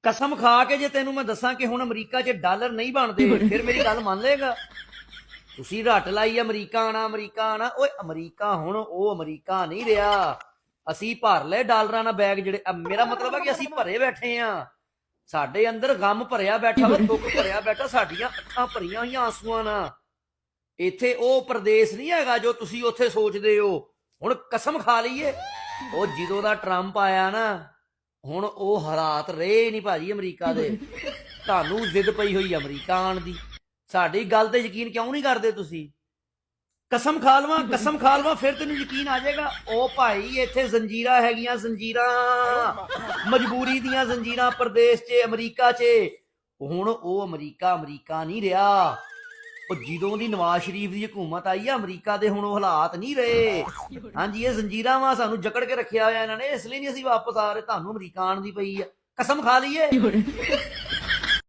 ਕਸਮ ਖਾ ਕੇ ਜੇ ਤੈਨੂੰ ਮੈਂ ਦੱਸਾਂ ਕਿ ਹੁਣ ਅਮਰੀਕਾ 'ਚ ਡਾਲਰ ਨਹੀਂ ਬਣਦੇ ਫਿਰ ਮੇਰੀ ਗੱਲ ਮੰਨ ਲਏਗਾ। ਤੁਸੀਂ ਰੱਟ ਲਾਈ ਅਮਰੀਕਾ ਆਣਾ ਅਮਰੀਕਾ ਆਣਾ, ਓਏ ਅਮਰੀਕਾ ਹੁਣ ਉਹ ਅਮਰੀਕਾ ਨਹੀਂ ਰਿਹਾ। ਅਸੀਂ ਭਰ ਲਏ ਡਾਲਰਾਂ ਨਾਲ ਬੈਗ ਜਿਹੜੇ, ਮੇਰਾ ਮਤਲਬ ਹੈ ਕਿ ਅਸੀਂ ਭਰੇ ਬੈਠੇ ਆ। ਸਾਡੇ ਅੰਦਰ ਗਮ ਭਰਿਆ ਬੈਠਾ ਵਾ, ਦੁੱਖ ਭਰਿਆ ਬੈਠਾ, ਸਾਡੀਆਂ ਅੱਖਾਂ ਭਰੀਆਂ ਹੋਈਆਂ ਆਂਸੂਆਂ ਨਾਲ। ਇੱਥੇ ਉਹ ਪ੍ਰਦੇਸ਼ ਨਹੀਂ ਹੈਗਾ ਜੋ ਤੁਸੀਂ ਉੱਥੇ ਸੋਚਦੇ ਹੋ। ਹੁਣ ਕਸਮ ਖਾ ਲਈਏ, ਉਹ ਜਦੋਂ ਦਾ ਟਰੰਪ ਆਇਆ ਨਾ, ਹੁਣ ਉਹ ਹਾਲਾਤ ਰਹੇ ਨਹੀਂ ਭਾਜੀ ਅਮਰੀਕਾ ਦੇ। ਤੁਹਾਨੂੰ ਜ਼ਿੱਦ ਪਈ ਹੋਈ ਅਮਰੀਕਾ ਆਉਣ ਦੀ, ਸਾਡੀ ਗੱਲ ਤੇ ਯਕੀਨ ਕਿਉਂ ਨਹੀਂ ਕਰਦੇ ਤੁਸੀਂ? ਕਸਮ ਖਾ ਲਵਾਂ ਫਿਰ ਤੈਨੂੰ ਯਕੀਨ ਆ ਜਾਏਗਾ। ਉਹ ਭਾਈ ਇੱਥੇ ਜ਼ੰਜੀਰਾਂ ਹੈਗੀਆਂ, ਜ਼ੰਜੀਰਾਂ, ਮਜਬੂਰੀ ਦੀਆਂ ਜ਼ੰਜੀਰਾਂ ਪ੍ਰਦੇਸ਼ 'ਚ ਅਮਰੀਕਾ 'ਚ। ਹੁਣ ਉਹ ਅਮਰੀਕਾ ਨਹੀਂ ਰਿਹਾ। ਉਹ ਜਦੋਂ ਦੀ ਨਵਾਜ਼ ਸ਼ਰੀਫ ਦੀ ਹਕੂਮਤ ਆਈ ਆ ਅਮਰੀਕਾ ਦੇ ਹੁਣ ਉਹ ਹਾਲਾਤ ਨਹੀਂ ਰਹੇ। ਹਾਂਜੀ ਇਹ ਜ਼ੰਜੀਰਾਂ ਵਾ, ਸਾਨੂੰ ਜਕੜ ਕੇ ਰੱਖਿਆ ਹੋਇਆ ਇਹਨਾਂ ਨੇ, ਇਸ ਲਈ ਨਹੀਂ ਅਸੀਂ ਵਾਪਸ ਆ ਰਹੇ। ਤੁਹਾਨੂੰ ਅਮਰੀਕਾ ਆਉਣ ਦੀ ਪਈ ਆ, ਕਸਮ ਖਾ ਲਈਏ।